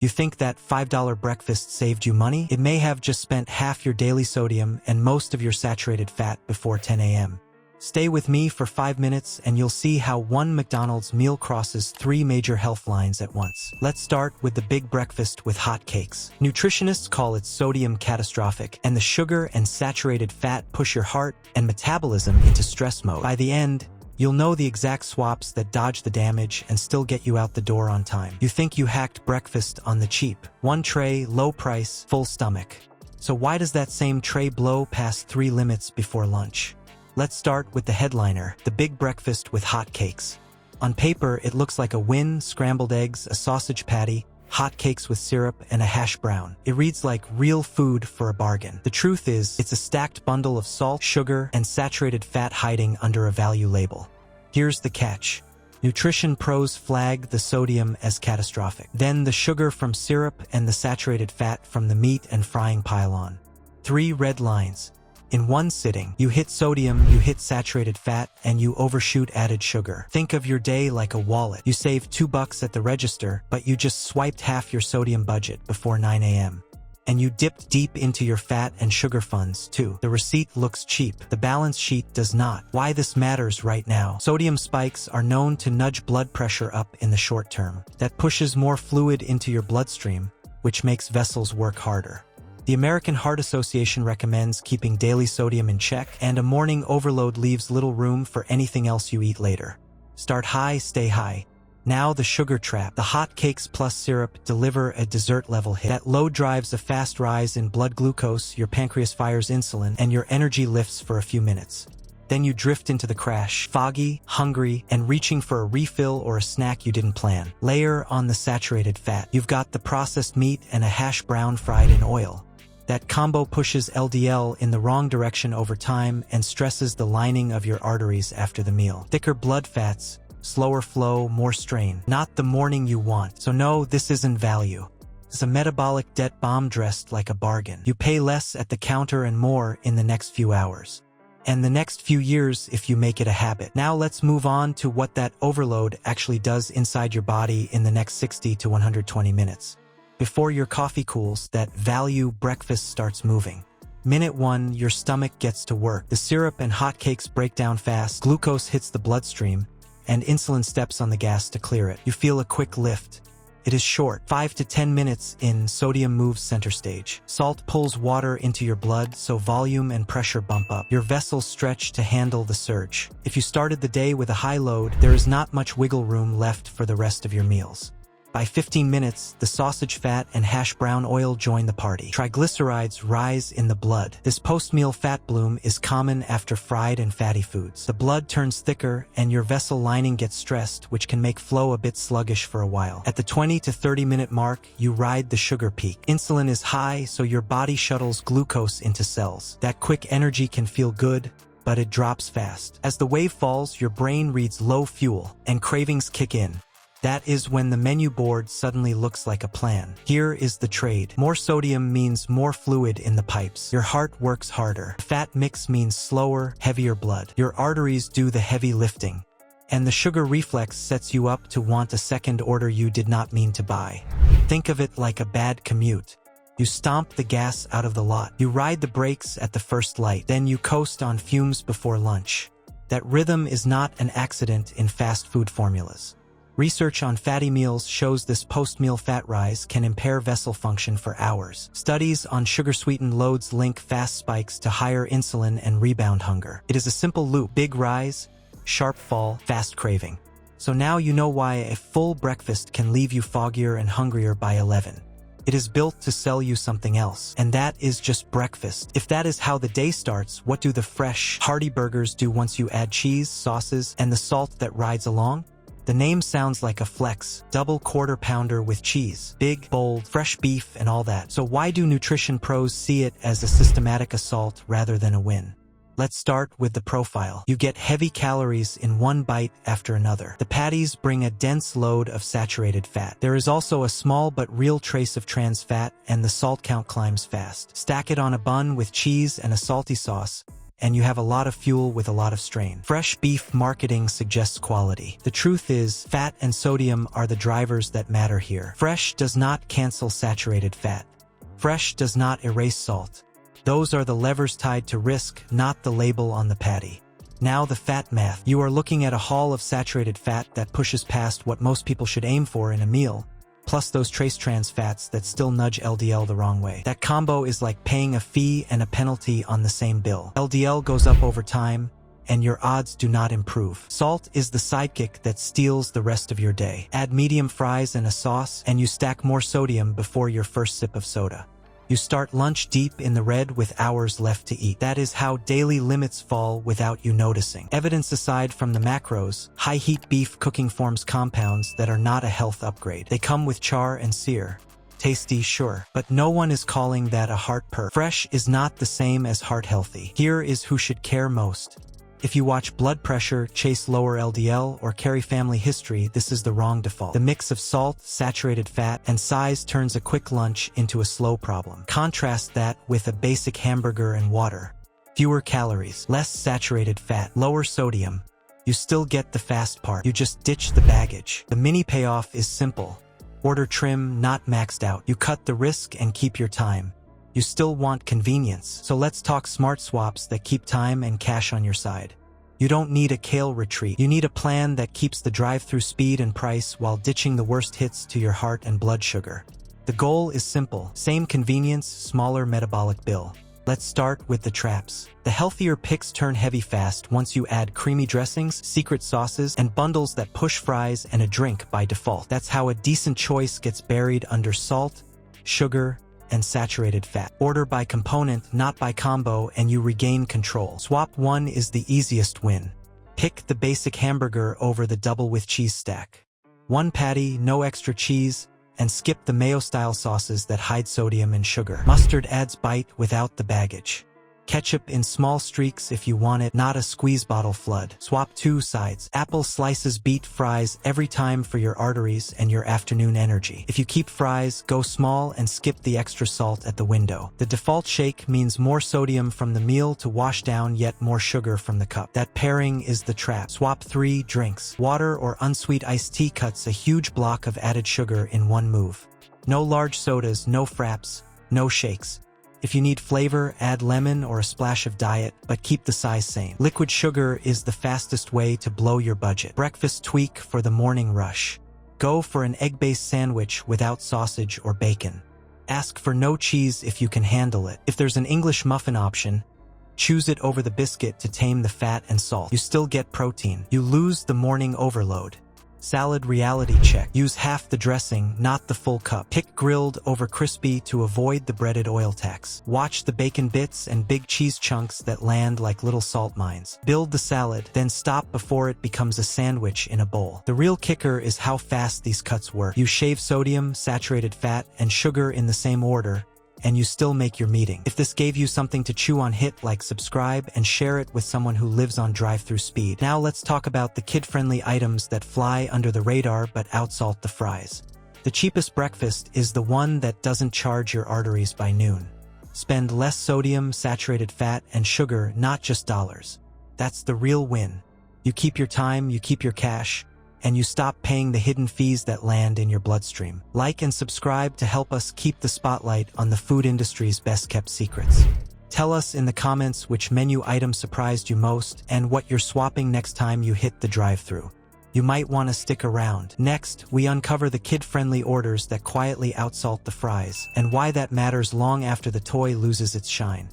You think that $5 breakfast saved you money? It may have just spent half your daily sodium and most of your saturated fat before 10 a.m. Stay with me for 5 minutes and you'll see how one McDonald's meal crosses 3 major health lines at once. Let's start with the big breakfast with hot cakes. Nutritionists call it sodium catastrophic, and the sugar and saturated fat push your heart and metabolism into stress mode. By the end, you'll know the exact swaps that dodge the damage and still get you out the door on time. You think you hacked breakfast on the cheap. One tray, low price, full stomach. So why does that same tray blow past 3 limits before lunch? Let's start with the headliner, the big breakfast with hot cakes. On paper, it looks like a win: scrambled eggs, a sausage patty, hot cakes with syrup, and a hash brown. It reads like real food for a bargain. The truth is, it's a stacked bundle of salt, sugar, and saturated fat hiding under a value label. Here's the catch. Nutrition pros flag the sodium as catastrophic. Then the sugar from syrup and the saturated fat from the meat and frying pile on. 3 red lines. In one sitting, you hit sodium, you hit saturated fat, and you overshoot added sugar. Think of your day like a wallet. You save $2 at the register, but you just swiped half your sodium budget before 9 a.m. And you dipped deep into your fat and sugar funds, too. The receipt looks cheap. The balance sheet does not. Why this matters right now. Sodium spikes are known to nudge blood pressure up in the short term. That pushes more fluid into your bloodstream, which makes vessels work harder. The American Heart Association recommends keeping daily sodium in check, and a morning overload leaves little room for anything else you eat later. Start high, stay high. Now the sugar trap. The hot cakes plus syrup deliver a dessert-level hit. That load drives a fast rise in blood glucose, your pancreas fires insulin, and your energy lifts for a few minutes. Then you drift into the crash, foggy, hungry, and reaching for a refill or a snack you didn't plan. Layer on the saturated fat. You've got the processed meat and a hash brown fried in oil. That combo pushes LDL in the wrong direction over time and stresses the lining of your arteries after the meal. Thicker blood fats, slower flow, more strain. Not the morning you want. So no, this isn't value. It's a metabolic debt bomb dressed like a bargain. You pay less at the counter and more in the next few hours. And the next few years if you make it a habit. Now let's move on to what that overload actually does inside your body in the next 60 to 120 minutes. Before your coffee cools, that value breakfast starts moving. Minute 1, your stomach gets to work. The syrup and hot cakes break down fast, glucose hits the bloodstream, and insulin steps on the gas to clear it. You feel a quick lift. It is short. 5 to 10 minutes in, sodium moves center stage. Salt pulls water into your blood, so volume and pressure bump up. Your vessels stretch to handle the surge. If you started the day with a high load, there is not much wiggle room left for the rest of your meals. By 15 minutes, the sausage fat and hash brown oil join the party. Triglycerides rise in the blood. This post-meal fat bloom is common after fried and fatty foods. The blood turns thicker and your vessel lining gets stressed, which can make flow a bit sluggish for a while. At the 20 to 30 minute mark, you ride the sugar peak. Insulin is high, so your body shuttles glucose into cells. That quick energy can feel good, but it drops fast. As the wave falls, your brain reads low fuel, and cravings kick in. That is when the menu board suddenly looks like a plan. Here is the trade. More sodium means more fluid in the pipes. Your heart works harder. Fat mix means slower, heavier blood. Your arteries do the heavy lifting. And the sugar reflex sets you up to want a second order you did not mean to buy. Think of it like a bad commute. You stomp the gas out of the lot. You ride the brakes at the first light. Then you coast on fumes before lunch. That rhythm is not an accident in fast food formulas. Research on fatty meals shows this post-meal fat rise can impair vessel function for hours. Studies on sugar-sweetened loads link fast spikes to higher insulin and rebound hunger. It is a simple loop: big rise, sharp fall, fast craving. So now you know why a full breakfast can leave you foggier and hungrier by 11. It is built to sell you something else, and that is just breakfast. If that is how the day starts, what do the fresh, hearty burgers do once you add cheese, sauces, and the salt that rides along? The name sounds like a flex: double quarter pounder with cheese, big, bold, fresh beef, and all that. So why do nutrition pros see it as a systematic assault rather than a win? Let's start with the profile. You get heavy calories in one bite after another. The patties bring a dense load of saturated fat. There is also a small but real trace of trans fat, and the salt count climbs fast. Stack it on a bun with cheese and a salty sauce, and you have a lot of fuel with a lot of strain. Fresh beef marketing suggests quality. The truth is, fat and sodium are the drivers that matter here. Fresh does not cancel saturated fat. Fresh does not erase salt. Those are the levers tied to risk, not the label on the patty. Now the fat math. You are looking at a haul of saturated fat that pushes past what most people should aim for in a meal, plus those trace trans fats that still nudge LDL the wrong way. That combo is like paying a fee and a penalty on the same bill. LDL goes up over time, and your odds do not improve. Salt is the sidekick that steals the rest of your day. Add medium fries and a sauce, and you stack more sodium before your first sip of soda. You start lunch deep in the red with hours left to eat. That is how daily limits fall without you noticing. Evidence aside from the macros, high-heat beef cooking forms compounds that are not a health upgrade. They come with char and sear. Tasty, sure, but no one is calling that a heart perk. Fresh is not the same as heart healthy. Here is who should care most. If you watch blood pressure, chase lower LDL, or carry family history, this is the wrong default. The mix of salt, saturated fat, and size turns a quick lunch into a slow problem. Contrast that with a basic hamburger and water. Fewer calories, less saturated fat, lower sodium. You still get the fast part. You just ditch the baggage. The mini payoff is simple. Order trim, not maxed out. You cut the risk and keep your time. You still want convenience, so let's talk smart swaps that keep time and cash on your side. You don't need a kale retreat. You need a plan that keeps the drive-through speed and price while ditching the worst hits to your heart and blood sugar. The goal is simple. Same convenience, smaller metabolic bill. Let's start with the traps. The healthier picks turn heavy fast once you add creamy dressings, secret sauces, and bundles that push fries and a drink by default. That's how a decent choice gets buried under salt, sugar, and saturated fat. Order by component, not by combo, and you regain control. Swap 1 is the easiest win. Pick the basic hamburger over the double with cheese stack. One patty, no extra cheese, and skip the mayo-style sauces that hide sodium and sugar. Mustard adds bite without the baggage. Ketchup in small streaks if you want it, not a squeeze bottle flood. Swap 2 sides. Apple slices beat fries every time for your arteries and your afternoon energy. If you keep fries, go small and skip the extra salt at the window. The default shake means more sodium from the meal to wash down yet more sugar from the cup. That pairing is the trap. Swap 3 drinks. Water or unsweet iced tea cuts a huge block of added sugar in one move. No large sodas, no fraps, no shakes. If you need flavor, add lemon or a splash of diet, but keep the size same. Liquid sugar is the fastest way to blow your budget. Breakfast tweak for the morning rush. Go for an egg-based sandwich without sausage or bacon. Ask for no cheese if you can handle it. If there's an English muffin option, choose it over the biscuit to tame the fat and salt. You still get protein. You lose the morning overload. Salad reality check. Use half the dressing, not the full cup. Pick grilled over crispy to avoid the breaded oil tax. Watch the bacon bits and big cheese chunks that land like little salt mines. Build the salad, then stop before it becomes a sandwich in a bowl. The real kicker is how fast these cuts work. You shave sodium, saturated fat, and sugar in the same order, and you still make your meeting. If this gave you something to chew on, hit like, subscribe, and share it with someone who lives on drive-through speed. Now let's talk about the kid-friendly items that fly under the radar but outsalt the fries. The cheapest breakfast is the one that doesn't charge your arteries by noon. Spend less sodium, saturated fat, and sugar, not just dollars. That's the real win. You keep your time, you keep your cash, and you stop paying the hidden fees that land in your bloodstream. Like and subscribe to help us keep the spotlight on the food industry's best-kept secrets. Tell us in the comments which menu item surprised you most and what you're swapping next time you hit the drive-thru. You might want to stick around. Next, we uncover the kid-friendly orders that quietly outsalt the fries, and why that matters long after the toy loses its shine.